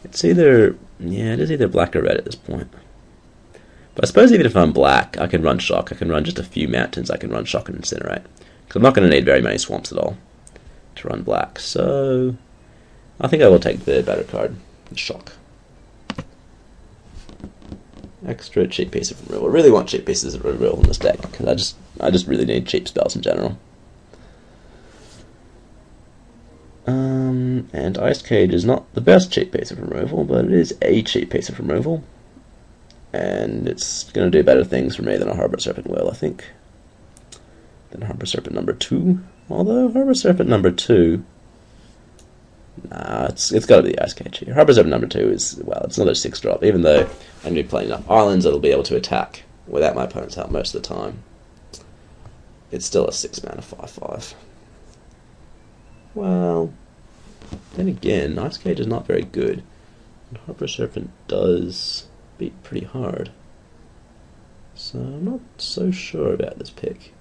It's either, yeah, it is either black or red at this point. But I suppose even if I'm black, I can run shock. I can run just a few mountains. I can run shock and incinerate. Because I'm not going to need very many swamps at all to run black. So I think I will take the better card, the shock. Extra cheap piece of removal. I really want cheap pieces of removal in this deck because I just really need cheap spells in general. And Ice Cage is not the best cheap piece of removal, but it is a cheap piece of removal. And it's going to do better things for me than a Harbor Serpent will, I think. Than Harbor Serpent number 2. Although Harbor Serpent number 2... Nah, it's got to be the Ice Cage here. Harbor Serpent number 2 is, well, it's another 6-drop. Even though I'm going to be playing enough islands, it'll be able to attack without my opponent's help most of the time. It's still a 6-mana 5/5. Well, then again, Ice Cage is not very good. And Harbor Serpent does beat pretty hard. So I'm not so sure about this pick.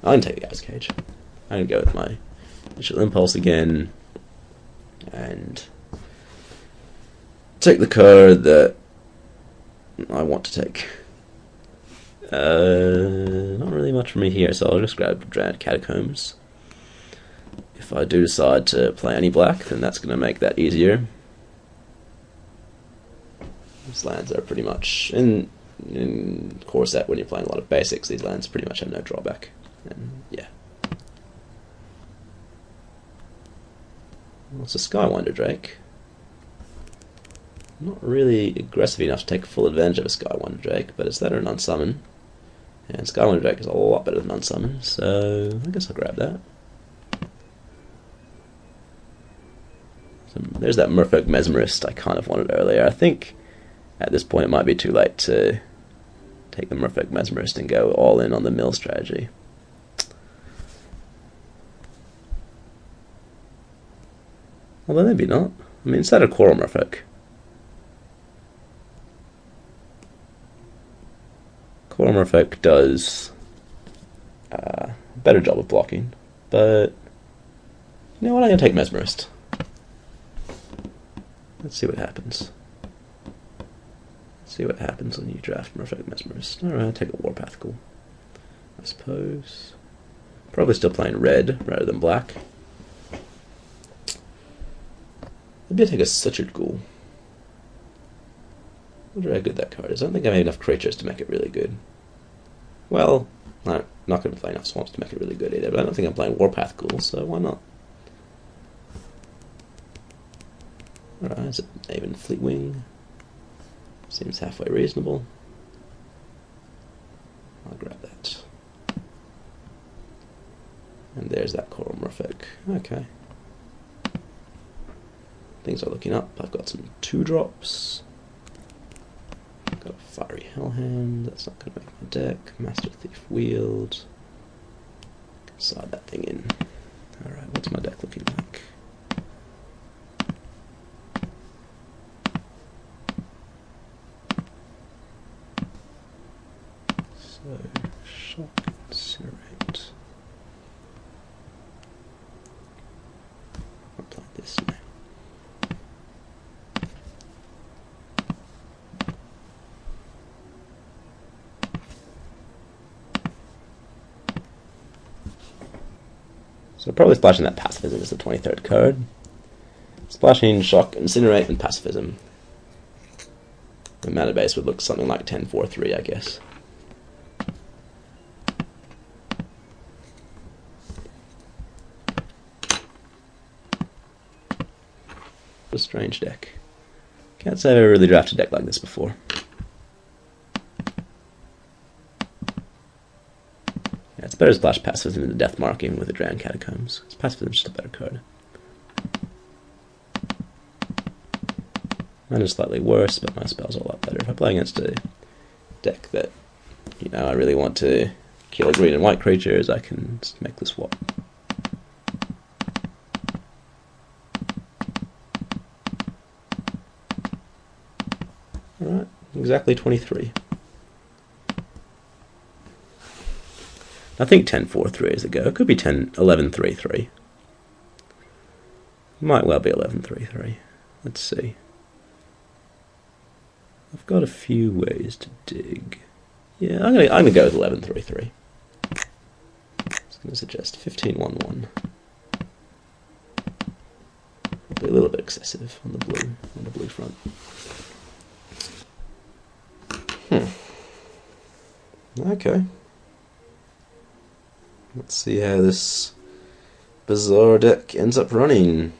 I'm going to take the Ice Cage. I'm going to go with my initial impulse again and take the card that I want to take. Not really much for me here, so I'll just grab Drowned Catacombs. If I do decide to play any black, then that's going to make that easier. These lands are pretty much, in core set, when you're playing a lot of basics, these lands pretty much have no drawback. And yeah. Well, it's a Skywinder Drake. Not really aggressive enough to take full advantage of a Skywinder Drake, but it's that or an unsummon. And Skywinder Drake is a lot better than unsummon, so I guess I'll grab that. So there's that Merfolk Mesmerist I kind of wanted earlier. I think at this point it might be too late to take the Merfolk Mesmerist and go all in on the mill strategy. Although maybe not. I mean, it's that a Coral Merfolk. Coral Merfolk does a better job of blocking, but you know what, I'm going to take Mesmerist. Let's see what happens. Let's see what happens when you draft Merfolk Mesmerist. Alright, take a Warpath Ghoul, I suppose. Probably still playing red rather than black. Maybe I'll take a Sutured Ghoul. I wonder how good that card is. I don't think I have enough creatures to make it really good. Well, I'm not going to play enough swamps to make it really good either, but I don't think I'm playing Warpath Ghoul, so why not? Alright, is it even Fleetwing? Seems halfway reasonable. I'll grab that. And there's that Coral Merfolk. Okay. Things are looking up. I've got some 2-drops. Got a Fiery Hellhound. That's not going to make my deck. Master Thief Wield. Slide that thing in. Alright, what's my deck looking like? So, Shock, Incinerate. I'll play this now. So probably splashing that Pacifism is the 23rd card. Splashing Shock, Incinerate, and Pacifism. The mana base would look something like 10-4-3, I guess. A strange deck. Can't say I've ever really drafted a deck like this before. Yeah, it's better to splash Pacifism in the Death Marking with the Drowned Catacombs. Pacifism's just a better card. Mine is slightly worse, but my spells are a lot better. If I play against a deck that, you know, I really want to kill green and white creatures, I can just make the swap. Alright, exactly 23. I think 10-4-3 is the go. It could be 10-11-3-3. Might well be 11-3-3. Let's see. I've got a few ways to dig. Yeah, I'm gonna go with 11-3-3. I was gonna suggest 15-1-1. Probably a little bit excessive on the blue front. Okay. Let's see how this bizarre deck ends up running.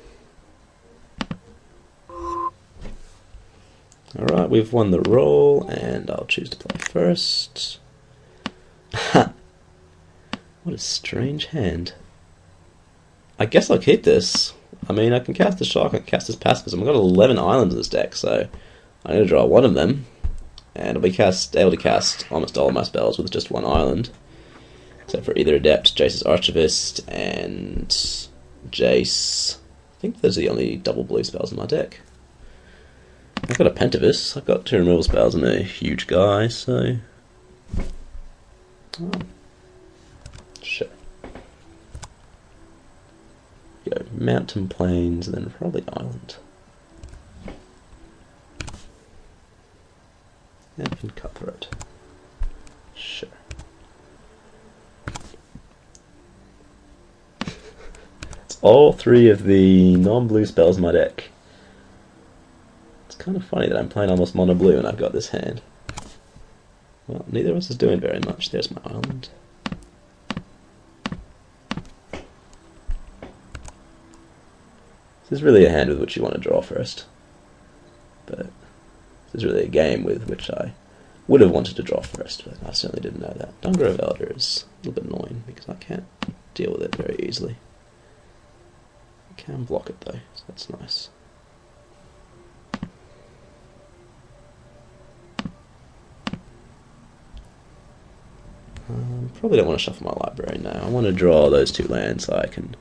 Alright, we've won the roll, and I'll choose to play first. What a strange hand. I guess I'll keep this. I mean, I can cast the Shock, I can cast this Pacifism. I've got 11 islands in this deck, so I'm going to draw one of them, and I'll be able to cast almost all of my spells with just one island. Except for either Adept, Jace's Archivist, and Jace. I think those are the only double blue spells in my deck. I've got a Pentavus, I've got 2 removal spells and a huge guy, so... Oh. Sure. Go Mountain Plains, and then probably Island. And Cutthroat. Sure. It's all 3 of the non-blue spells in my deck. It's kind of funny that I'm playing almost mono blue and I've got this hand. Well, neither of us is doing very much. There's my island. This is really a hand with which you want to draw first. But this is really a game with which I would have wanted to draw first, but I certainly didn't know that. Dunger of Elder is a little bit annoying because I can't deal with it very easily. I can block it though, so that's nice. Probably don't want to shuffle my library now. I want to draw those 2 lands so I can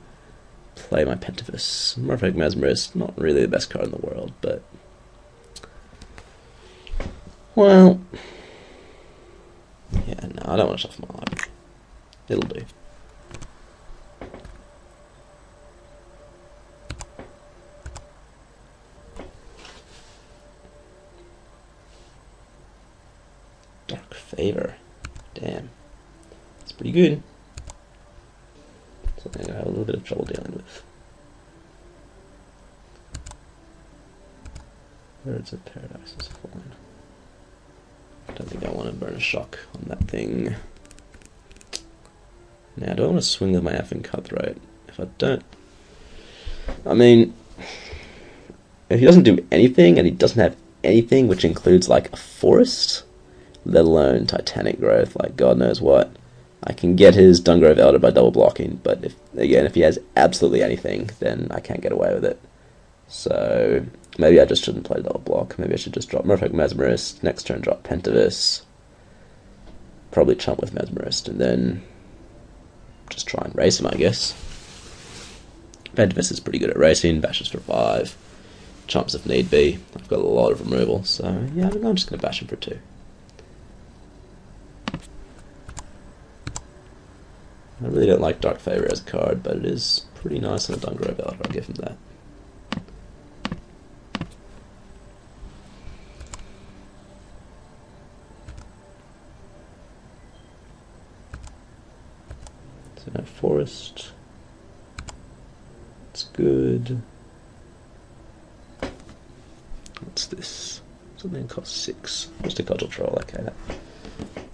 play my Pentavus. Morphic Mesmerist, not really the best card in the world, but... Well... Yeah, no, I don't want to shuffle my library. It'll do. Dark Favor. Damn. That's pretty good. Something I have a little bit of trouble dealing with. Birds of Paradise is fine. I don't think I want to burn a shock on that thing. Now, do I want to swing with my effing Cutthroat? If I don't... I mean... If he doesn't do anything, and he doesn't have anything which includes, like, a forest, let alone Titanic Growth, like God knows what, I can get his Dunger of Elder by double blocking, but if he has absolutely anything, then I can't get away with it. So maybe I just shouldn't play double block. Maybe I should just drop Merfolk Mesmerist, next turn drop Pentavus, probably chump with Mesmerist, and then just try and race him, I guess. Pentavus is pretty good at racing, bashes for 5, chumps if need be. I've got a lot of removal, so yeah, I'm just going to bash him for 2. I really don't like Dark Favor as a card, but it is pretty nice on a Dunger of Elder, I'll give him that. So no forest. It's good. What's this? Something costs 6. Just a Cudgel Troll, okay,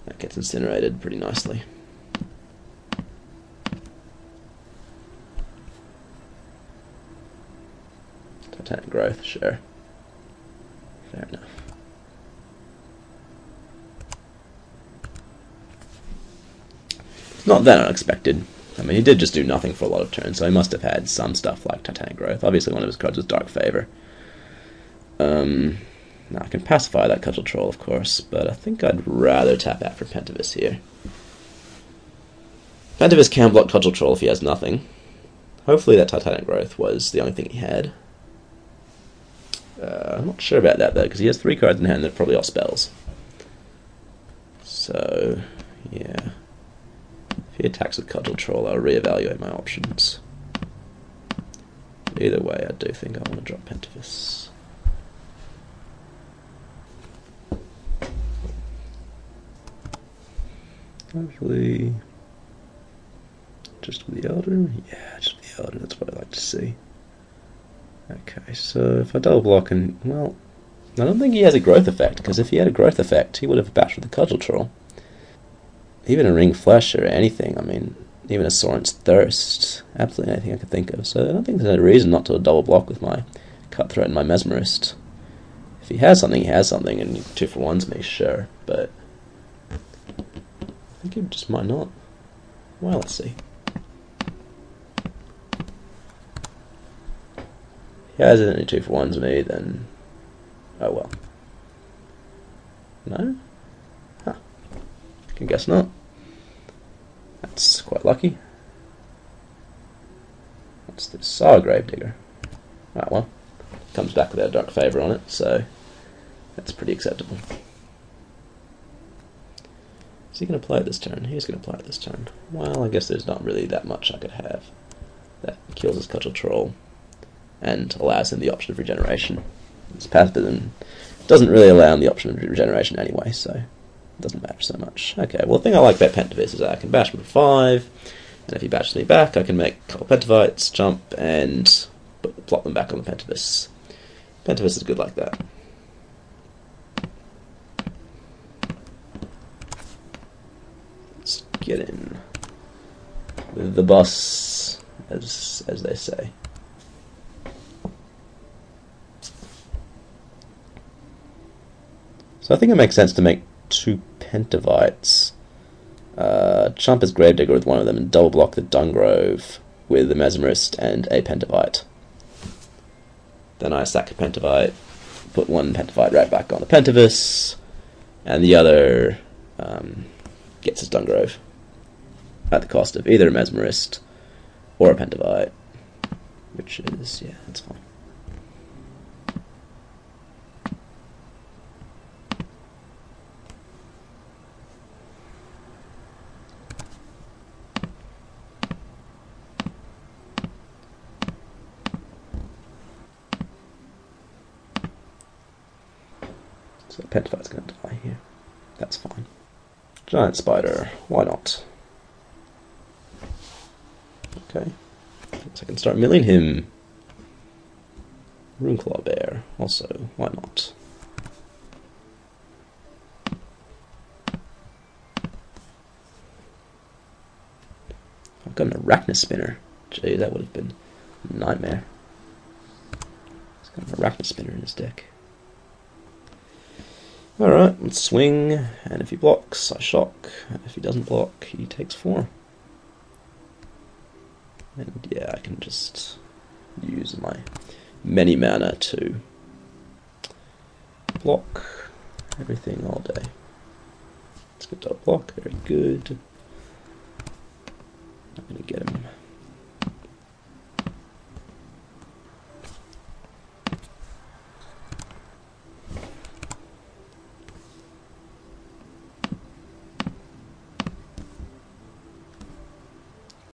that gets incinerated pretty nicely. Titanic Growth, sure. Fair enough. It's not that unexpected. I mean, he did just do nothing for a lot of turns, so he must have had some stuff like Titanic Growth. Obviously, one of his cards was Dark Favor. Now, I can pacify that Cudgel Troll, of course, but I think I'd rather tap out for Pentavus here. Pentavus can block Cudgel Troll if he has nothing. Hopefully that Titanic Growth was the only thing he had. I'm not sure about that, though, because he has 3 cards in hand that are probably all spells. So, yeah. If he attacks with Cudgel Troll, I'll reevaluate my options. But either way, I do think I want to drop Pentavis. Hopefully, just with the Elder? Yeah, just with the Elder, that's what I like to see. Okay, so if I double block and, well, I don't think he has a growth effect, because if he had a growth effect, he would have bashed with the Cudgel Troll. Even a Ring Flesh or anything, I mean, even a Soren's Thirst, absolutely anything I could think of. So I don't think there's any reason not to double block with my Cutthroat and my Mesmerist. If he has something, he has something, and 2-for-1's me, sure, but I think he just might not. Well, let's see. If he has any 2-for-1's me, then oh well. No? Huh. I can guess not. That's quite lucky. What's this? Sour Gravedigger. Right, well, comes back with our Dark Favor on it, so that's pretty acceptable. Is he going to play it this turn? He's going to play it this turn. Well, I guess there's not really that much I could have that kills his Cudgel Troll and allows him the option of regeneration. His Pathfinder doesn't really allow him the option of regeneration anyway, so it doesn't matter so much. Okay, well, the thing I like about Pentavis is that I can bash him for 5, and if he bashes me back, I can make a couple Pentavites, jump, and plop them back on the Pentavis. Pentavis is good like that. Let's get in with the bus, as they say. So I think it makes sense to make 2 Pentavites. Jump as Gravedigger with one of them and double block the Dungrove with the Mesmerist and a Pentavite. Then I sack a Pentavite, put one Pentavite right back on the Pentavis, and the other gets his Dungrove at the cost of either a Mesmerist or a Pentavite, which is, yeah, that's fine. So Pentavite's going to die here. That's fine. Giant Spider, why not? Okay. So I can start milling him. Runeclaw Bear, also, why not? I've got an Arachnus Spinner. Gee, that would have been a nightmare. He's got an Arachnus Spinner in his deck. Alright, let's swing, and if he blocks, I shock, and if he doesn't block, he takes 4. And yeah, I can just use my many mana to block everything all day. Let's get that block, very good. I'm going to get him.